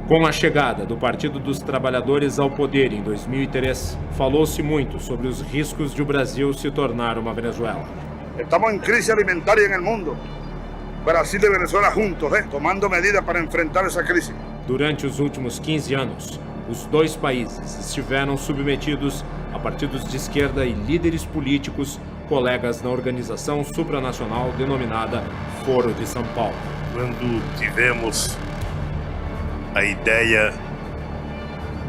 Com a chegada do Partido dos Trabalhadores ao poder em 2003, falou-se muito sobre os riscos de o Brasil se tornar uma Venezuela. Estamos em crise alimentária no mundo. Brasil e Venezuela juntos, tomando medidas para enfrentar essa crise. Durante os últimos 15 anos, os dois países estiveram submetidos a partidos de esquerda e líderes políticos, colegas na organização supranacional denominada Foro de São Paulo. Quando tivemos a ideia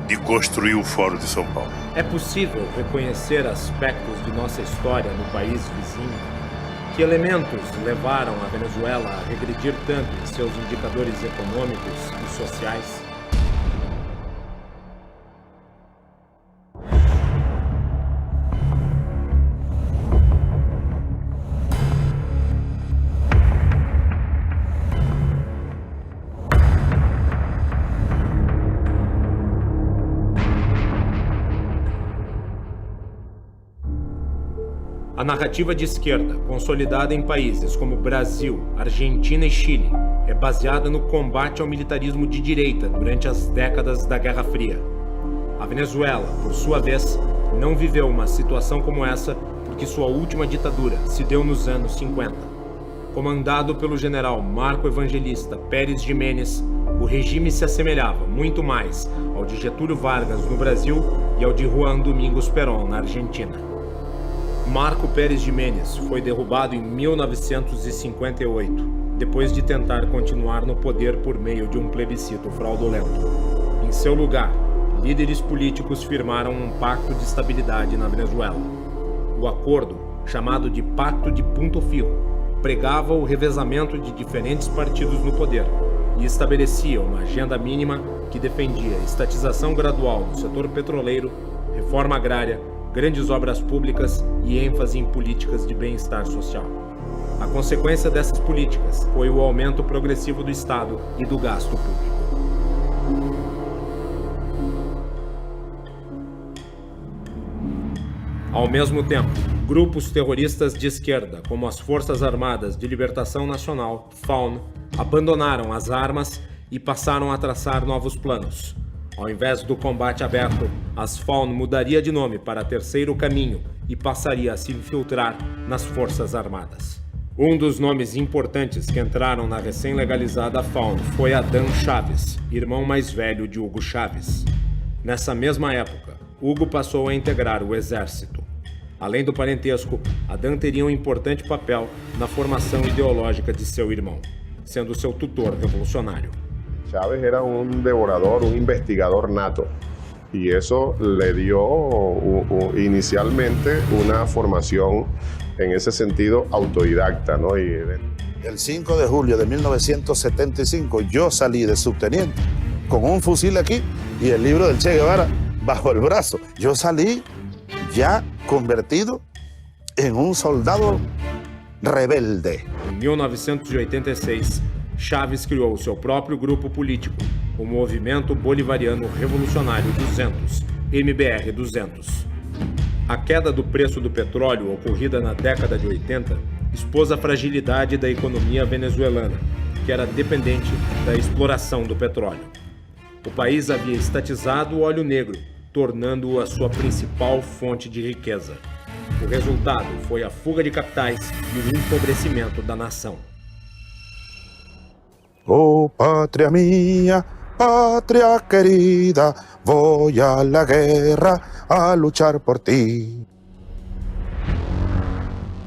de construir o Foro de São Paulo. É possível reconhecer aspectos de nossa história no país vizinho? Que elementos levaram a Venezuela a regredir tanto em seus indicadores econômicos e sociais? A narrativa de esquerda, consolidada em países como Brasil, Argentina e Chile, é baseada no combate ao militarismo de direita durante as décadas da Guerra Fria. A Venezuela, por sua vez, não viveu uma situação como essa porque sua última ditadura se deu nos anos 50. Comandado pelo general Marco Evangelista Pérez Jiménez, o regime se assemelhava muito mais ao de Getúlio Vargas no Brasil e ao de Juan Domingos Perón na Argentina. Marco Pérez Jiménez foi derrubado em 1958, depois de tentar continuar no poder por meio de um plebiscito fraudulento. Em seu lugar, líderes políticos firmaram um pacto de estabilidade na Venezuela. O acordo, chamado de Pacto de Punto Fijo, pregava o revezamento de diferentes partidos no poder e estabelecia uma agenda mínima que defendia estatização gradual no setor petroleiro, reforma agrária, grandes obras públicas e ênfase em políticas de bem-estar social. A consequência dessas políticas foi o aumento progressivo do Estado e do gasto público. Ao mesmo tempo, grupos terroristas de esquerda, como as Forças Armadas de Libertação Nacional, FARC, abandonaram as armas e passaram a traçar novos planos. Ao invés do combate aberto, as FARC mudaria de nome para Terceiro Caminho e passaria a se infiltrar nas Forças Armadas. Um dos nomes importantes que entraram na recém-legalizada FARC foi Adán Chávez, irmão mais velho de Hugo Chávez. Nessa mesma época, Hugo passou a integrar o exército. Além do parentesco, Adán teria um importante papel na formação ideológica de seu irmão, sendo seu tutor revolucionário. Chávez era un devorador, un investigador nato, y eso le dio inicialmente una formación en ese sentido autodidacta, ¿no? El 5 de julio de 1975 yo salí de subteniente con un fusil aquí y el libro del Che Guevara bajo el brazo. Yo salí ya convertido en un soldado rebelde. En 1986, Chávez criou seu próprio grupo político, o Movimento Bolivariano Revolucionário 200, MBR-200. A queda do preço do petróleo ocorrida na década de 80 expôs a fragilidade da economia venezuelana, que era dependente da exploração do petróleo. O país havia estatizado o óleo negro, tornando-o a sua principal fonte de riqueza. O resultado foi a fuga de capitais e o empobrecimento da nação. Oh, patria mía, patria querida, voy a la guerra a luchar por ti.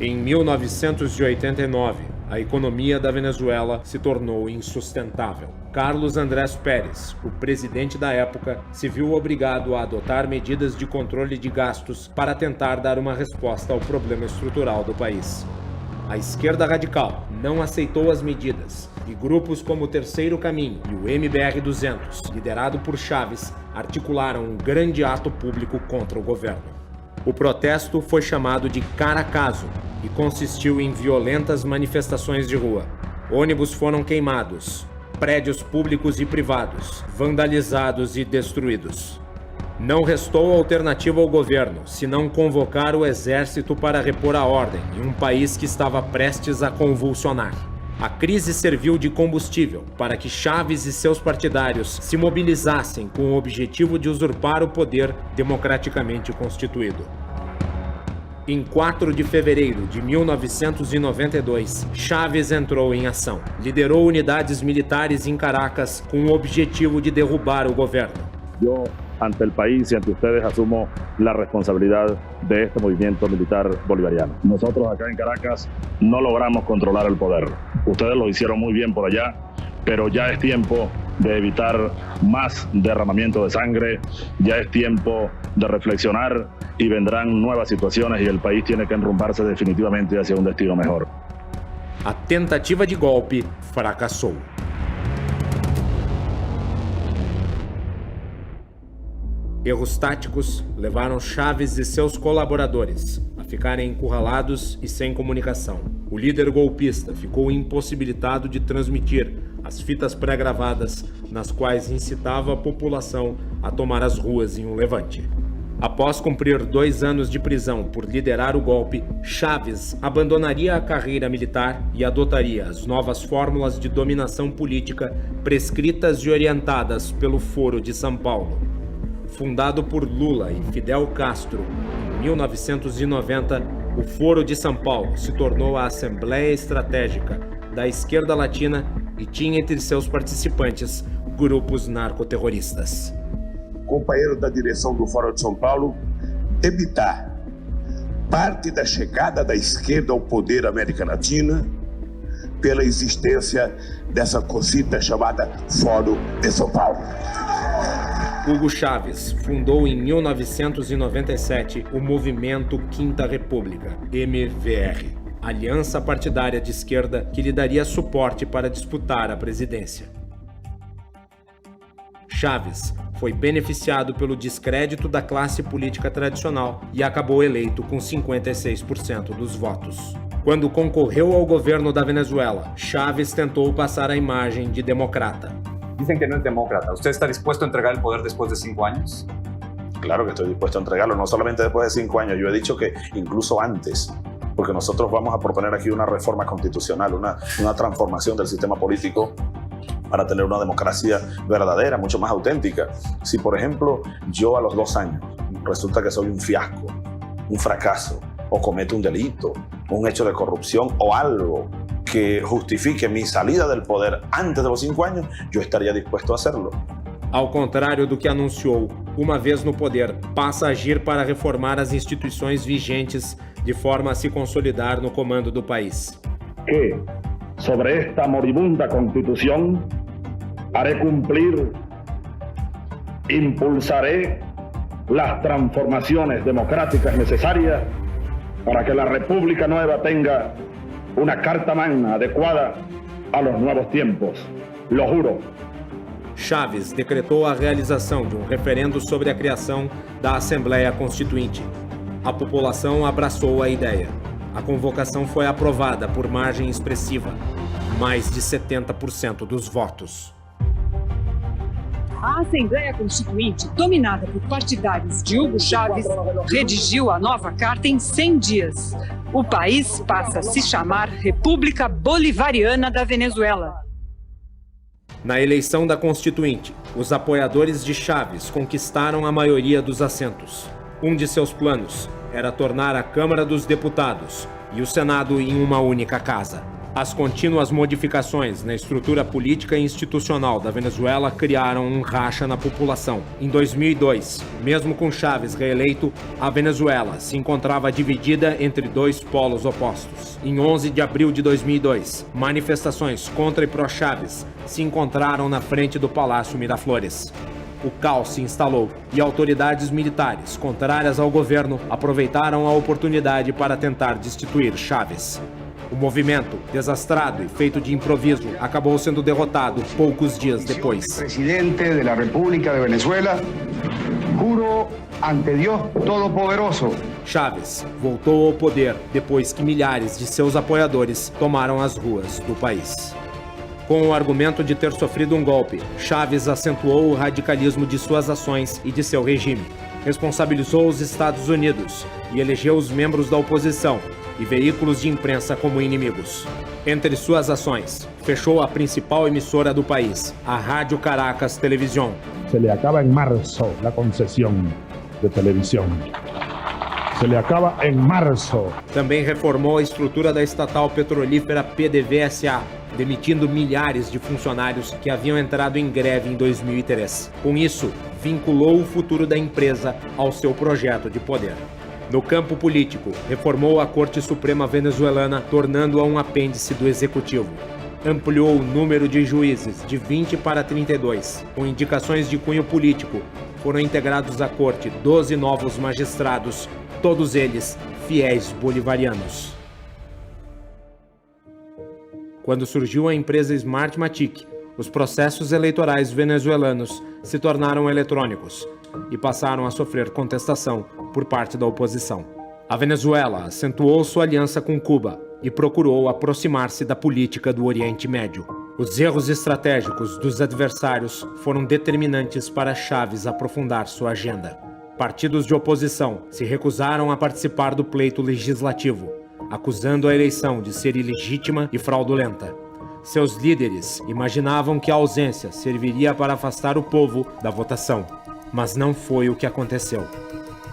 Em 1989, a economia da Venezuela se tornou insustentável. Carlos Andrés Pérez, o presidente da época, se viu obrigado a adotar medidas de controle de gastos para tentar dar uma resposta ao problema estrutural do país. A esquerda radical não aceitou as medidas e grupos como o Terceiro Caminho e o MBR-200, liderado por Chávez, articularam um grande ato público contra o governo. O protesto foi chamado de Caracazo e consistiu em violentas manifestações de rua. Ônibus foram queimados, prédios públicos e privados vandalizados e destruídos. Não restou alternativa ao governo, senão convocar o exército para repor a ordem em um país que estava prestes a convulsionar. A crise serviu de combustível para que Chávez e seus partidários se mobilizassem com o objetivo de usurpar o poder democraticamente constituído. Em 4 de fevereiro de 1992, Chávez entrou em ação. Liderou unidades militares em Caracas com o objetivo de derrubar o governo. Yo, ante el país y ante ustedes, asumo la responsabilidad de este movimiento militar bolivariano. Nosotros acá en Caracas no logramos controlar el poder. Ustedes lo hicieron muy bien por allá, pero ya es tiempo de evitar más derramamiento de sangre, ya es tiempo de reflexionar y vendrán nuevas situaciones y el país tiene que enrumbarse definitivamente hacia un destino mejor. A tentativa de golpe fracassou. Erros táticos levaram Chávez e seus colaboradores a ficarem encurralados e sem comunicação. O líder golpista ficou impossibilitado de transmitir as fitas pré-gravadas nas quais incitava a população a tomar as ruas em um levante. Após cumprir 2 anos de prisão por liderar o golpe, Chávez abandonaria a carreira militar e adotaria as novas fórmulas de dominação política prescritas e orientadas pelo Foro de São Paulo. Fundado por Lula e Fidel Castro em 1990, o Foro de São Paulo se tornou a Assembleia Estratégica da Esquerda Latina e tinha entre seus participantes grupos narcoterroristas. Companheiro da direção do Fórum de São Paulo, evitar parte da chegada da esquerda ao poder na América Latina pela existência dessa cosita chamada Fórum de São Paulo. Hugo Chávez fundou em 1997 o Movimento Quinta República, MVR, aliança partidária de esquerda que lhe daria suporte para disputar a presidência. Chávez foi beneficiado pelo descrédito da classe política tradicional e acabou eleito com 56% dos votos. Quando concorreu ao governo da Venezuela, Chávez tentou passar a imagem de democrata. Dicen que no es demócrata. ¿Usted está dispuesto a entregar el poder después de 5 años? Claro que estoy dispuesto a entregarlo, no solamente después de 5 años, yo he dicho que incluso antes, porque nosotros vamos a proponer aquí una reforma constitucional, una transformación del sistema político para tener una democracia verdadera, mucho más auténtica. Si, por ejemplo, yo a los 2 años resulta que soy un fiasco, un fracaso, o cometo un delito, un hecho de corrupción o algo que justifique mi salida del poder antes de los 5 años, yo estaría dispuesto a hacerlo. Ao contrário do que anunciou, uma vez no poder, passa a agir para reformar as instituições vigentes de forma a se consolidar no comando do país. Que sobre esta moribunda Constitución haré cumplir, impulsaré las transformaciones democráticas necesarias para que la República Nueva tenga una carta magna adecuada a los nuevos tiempos. Lo juro. Chávez decretou a realização de um referendo sobre a criação da Assembleia Constituinte. A população abraçou a ideia. A convocação foi aprovada por margem expressiva, mais de 70% dos votos. A Assembleia Constituinte, dominada por partidários de Hugo Chávez, redigiu a nova carta em 100 dias. O país passa a se chamar República Bolivariana da Venezuela. Na eleição da Constituinte, os apoiadores de Chávez conquistaram a maioria dos assentos. Um de seus planos era tornar a Câmara dos Deputados e o Senado em uma única casa. As contínuas modificações na estrutura política e institucional da Venezuela criaram um racha na população. Em 2002, mesmo com Chávez reeleito, a Venezuela se encontrava dividida entre 2 polos opostos. Em 11 de abril de 2002, manifestações contra e pró-Chávez se encontraram na frente do Palácio Miraflores. O caos se instalou e autoridades militares, contrárias ao governo, aproveitaram a oportunidade para tentar destituir Chávez. O movimento, desastrado e feito de improviso, acabou sendo derrotado poucos dias depois. Presidente da República de Venezuela, juro ante Deus Todo-Poderoso. Chávez voltou ao poder depois que milhares de seus apoiadores tomaram as ruas do país. Com o argumento de ter sofrido um golpe, Chávez acentuou o radicalismo de suas ações e de seu regime. Responsabilizou os Estados Unidos e elegeu os membros da oposição, e veículos de imprensa como inimigos. Entre suas ações, fechou a principal emissora do país, a Rádio Caracas Televisión. Se le acaba en marzo la concesión de televisión. Se le acaba en marzo. Também reformou a estrutura da estatal petrolífera PDVSA, demitindo milhares de funcionários que haviam entrado em greve em 2003. Com isso, vinculou o futuro da empresa ao seu projeto de poder. No campo político, reformou a Corte Suprema venezuelana, tornando-a um apêndice do Executivo. Ampliou o número de juízes de 20 para 32. Com indicações de cunho político, foram integrados à corte 12 novos magistrados, todos eles fiéis bolivarianos. Quando surgiu a empresa Smartmatic, os processos eleitorais venezuelanos se tornaram eletrônicos e passaram a sofrer contestação por parte da oposição. A Venezuela acentuou sua aliança com Cuba e procurou aproximar-se da política do Oriente Médio. Os erros estratégicos dos adversários foram determinantes para Chávez aprofundar sua agenda. Partidos de oposição se recusaram a participar do pleito legislativo, acusando a eleição de ser ilegítima e fraudulenta. Seus líderes imaginavam que a ausência serviria para afastar o povo da votação, mas não foi o que aconteceu.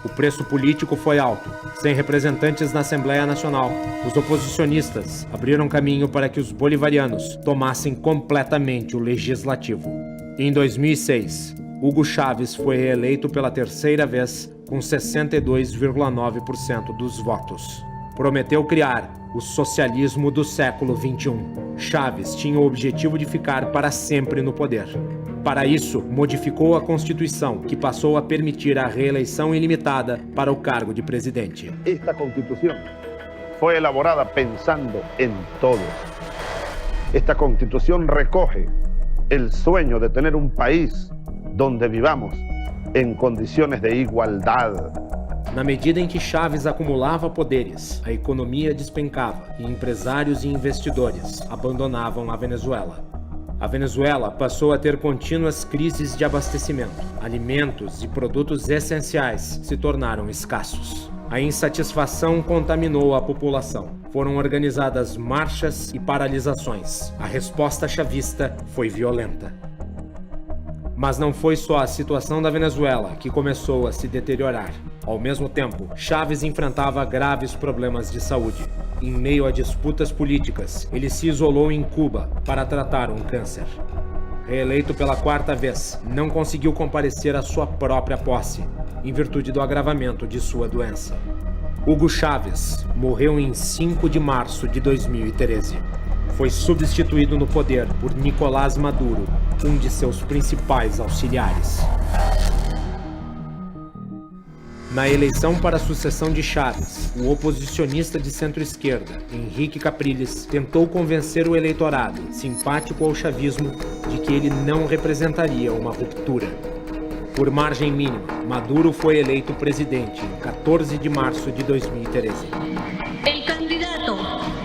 O preço político foi alto. Sem representantes na Assembleia Nacional, os oposicionistas abriram caminho para que os bolivarianos tomassem completamente o legislativo. Em 2006, Hugo Chávez foi reeleito pela terceira vez com 62,9% dos votos. Prometeu criar o socialismo do século XXI. Chávez tinha o objetivo de ficar para sempre no poder. Para isso, modificou a Constituição, que passou a permitir a reeleição ilimitada para o cargo de presidente. Esta Constitución fue elaborada pensando en todos. Esta Constitución recoge el sueño de tener un país donde vivamos en condiciones de igualdad. Na medida em que Chávez acumulava poderes, a economia despencava e empresários e investidores abandonavam a Venezuela. A Venezuela passou a ter contínuas crises de abastecimento. Alimentos e produtos essenciais se tornaram escassos. A insatisfação contaminou a população. Foram organizadas marchas e paralisações. A resposta chavista foi violenta. Mas não foi só a situação da Venezuela que começou a se deteriorar. Ao mesmo tempo, Chávez enfrentava graves problemas de saúde. Em meio a disputas políticas, ele se isolou em Cuba para tratar um câncer. Reeleito pela quarta vez, não conseguiu comparecer à sua própria posse, em virtude do agravamento de sua doença. Hugo Chávez morreu em 5 de março de 2013. Foi substituído no poder por Nicolás Maduro, um de seus principais auxiliares. Na eleição para a sucessão de Chávez, o oposicionista de centro-esquerda, Henrique Capriles, tentou convencer o eleitorado, simpático ao chavismo, de que ele não representaria uma ruptura. Por margem mínima, Maduro foi eleito presidente em 14 de março de 2013. El candidato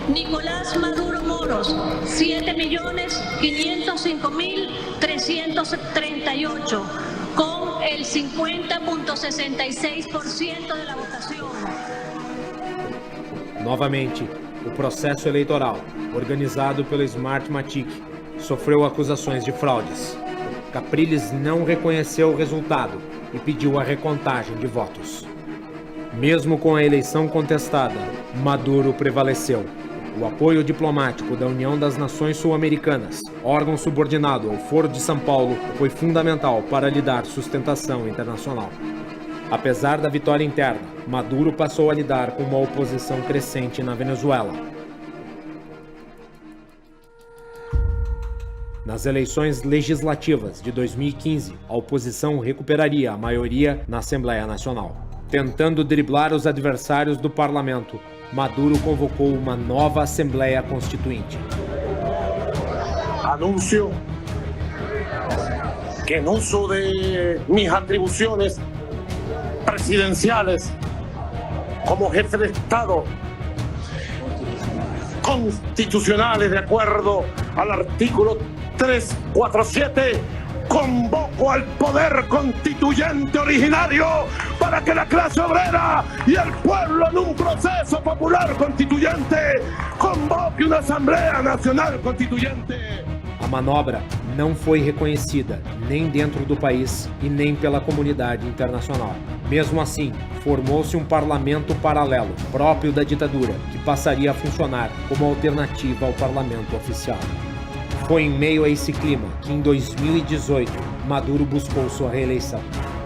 Nicolás Maduro Moros, 7.505.338, con el 50,66% de la votación. Novamente, o processo eleitoral, organizado pelo Smartmatic, sofreu acusações de fraudes. Capriles não reconheceu o resultado e pediu a recontagem de votos. Mesmo com a eleição contestada, Maduro prevaleceu. O apoio diplomático da União das Nações Sul-Americanas, órgão subordinado ao Foro de São Paulo, foi fundamental para lhe dar sustentação internacional. Apesar da vitória interna, Maduro passou a lidar com uma oposição crescente na Venezuela. Nas eleições legislativas de 2015, a oposição recuperaria a maioria na Assembleia Nacional. Tentando driblar os adversários do parlamento, Maduro convocou uma nova Assembleia Constituinte. Anuncio que en uso de mis atribuciones presidenciales como jefe de Estado constitucionales de acuerdo al artículo 347 convoco al poder constituyente originario para que la clase obrera y el pueblo en un proceso popular constituyente convoque una Asamblea Nacional Constituyente. A manobra não foi reconhecida nem dentro do país e nem pela comunidade internacional. Mesmo assim, formou-se um parlamento paralelo, próprio da ditadura, que passaria a funcionar como alternativa ao parlamento oficial. Foi em meio a esse clima que, em 2018, Maduro buscou sua reeleição.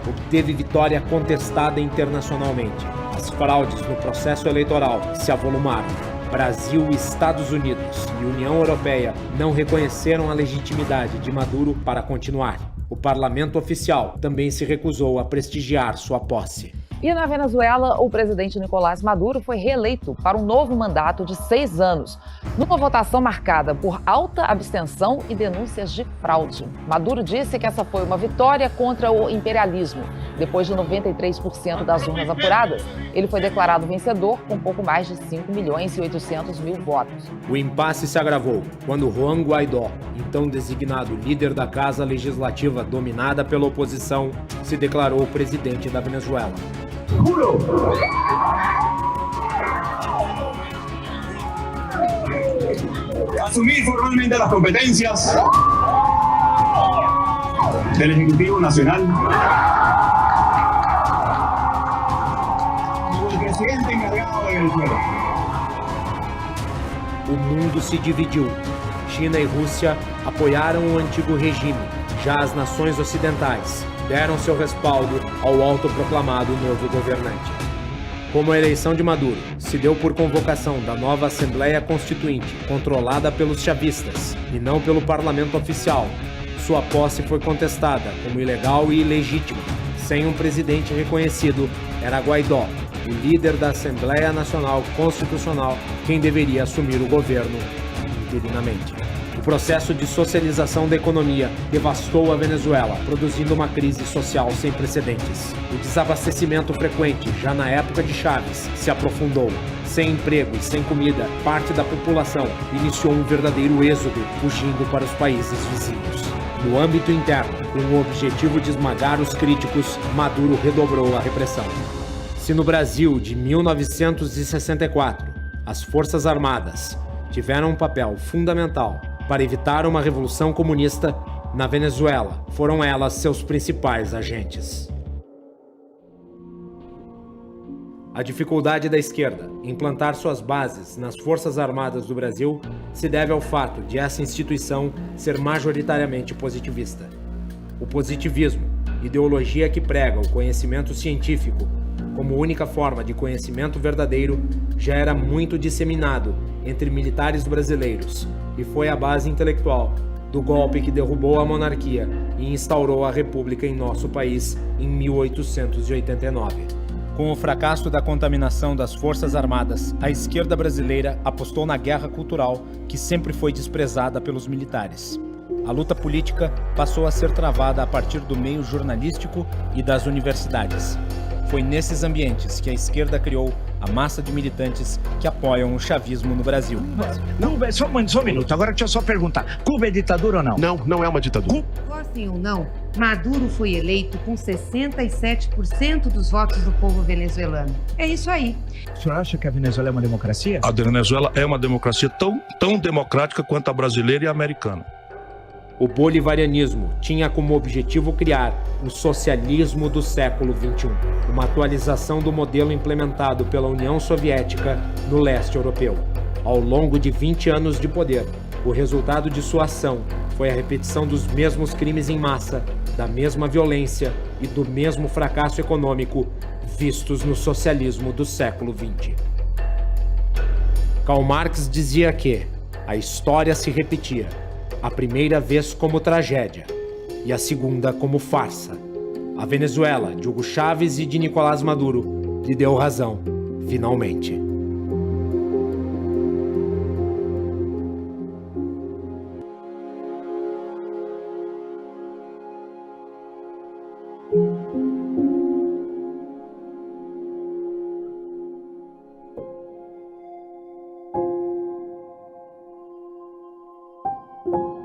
Obteve vitória contestada internacionalmente. As fraudes no processo eleitoral se avolumaram. Brasil, Estados Unidos e União Europeia não reconheceram a legitimidade de Maduro para continuar. O parlamento oficial também se recusou a prestigiar sua posse. E na Venezuela, o presidente Nicolás Maduro foi reeleito para um novo mandato de 6 anos, numa votação marcada por alta abstenção e denúncias de fraude. Maduro disse que essa foi uma vitória contra o imperialismo. Depois de 93% das urnas apuradas, ele foi declarado vencedor com pouco mais de 5.800.000 votos. O impasse se agravou quando Juan Guaidó, então designado líder da Casa Legislativa dominada pela oposição, se declarou presidente da Venezuela. Juro asumir formalmente las competencias del Ejecutivo Nacional como el presidente encargado de Venezuela. O mundo se dividiu. China e Rússia apoiaram o antigo regime. Já as nações ocidentais deram seu respaldo ao autoproclamado novo governante. Como a eleição de Maduro se deu por convocação da nova Assembleia Constituinte, controlada pelos chavistas e não pelo parlamento oficial, sua posse foi contestada como ilegal e ilegítima. Sem um presidente reconhecido, era Guaidó, o líder da Assembleia Nacional Constitucional, quem deveria assumir o governo interinamente. O processo de socialização da economia devastou a Venezuela, produzindo uma crise social sem precedentes. O desabastecimento frequente, já na época de Chávez, se aprofundou. Sem emprego e sem comida, parte da população iniciou um verdadeiro êxodo, fugindo para os países vizinhos. No âmbito interno, com o objetivo de esmagar os críticos, Maduro redobrou a repressão. Se no Brasil de 1964, as Forças Armadas tiveram um papel fundamental para evitar uma revolução comunista, na Venezuela foram elas seus principais agentes. A dificuldade da esquerda em plantar suas bases nas Forças Armadas do Brasil se deve ao fato de essa instituição ser majoritariamente positivista. O positivismo, ideologia que prega o conhecimento científico como única forma de conhecimento verdadeiro, já era muito disseminado entre militares brasileiros e foi a base intelectual do golpe que derrubou a monarquia e instaurou a república em nosso país em 1889. Com o fracasso da contaminação das Forças Armadas, a esquerda brasileira apostou na guerra cultural, que sempre foi desprezada pelos militares. A luta política passou a ser travada a partir do meio jornalístico e das universidades. Foi nesses ambientes que a esquerda criou a massa de militantes que apoiam o chavismo no Brasil. Cuba, só um minuto, agora deixa eu só perguntar. Cuba é ditadura ou não? Não, não é uma ditadura. Gostem ou não, Maduro foi eleito com 67% dos votos do povo venezuelano. É isso aí. O senhor acha que a Venezuela é uma democracia? A Venezuela é uma democracia tão democrática quanto a brasileira e a americana. O bolivarianismo tinha como objetivo criar o socialismo do século XXI, uma atualização do modelo implementado pela União Soviética no leste europeu. Ao longo de 20 anos de poder, o resultado de sua ação foi a repetição dos mesmos crimes em massa, da mesma violência e do mesmo fracasso econômico vistos no socialismo do século XX. Karl Marx dizia que a história se repetia, a primeira vez como tragédia e a segunda como farsa. A Venezuela, de Hugo Chávez e de Nicolás Maduro, lhe deu razão, finalmente. Thank you.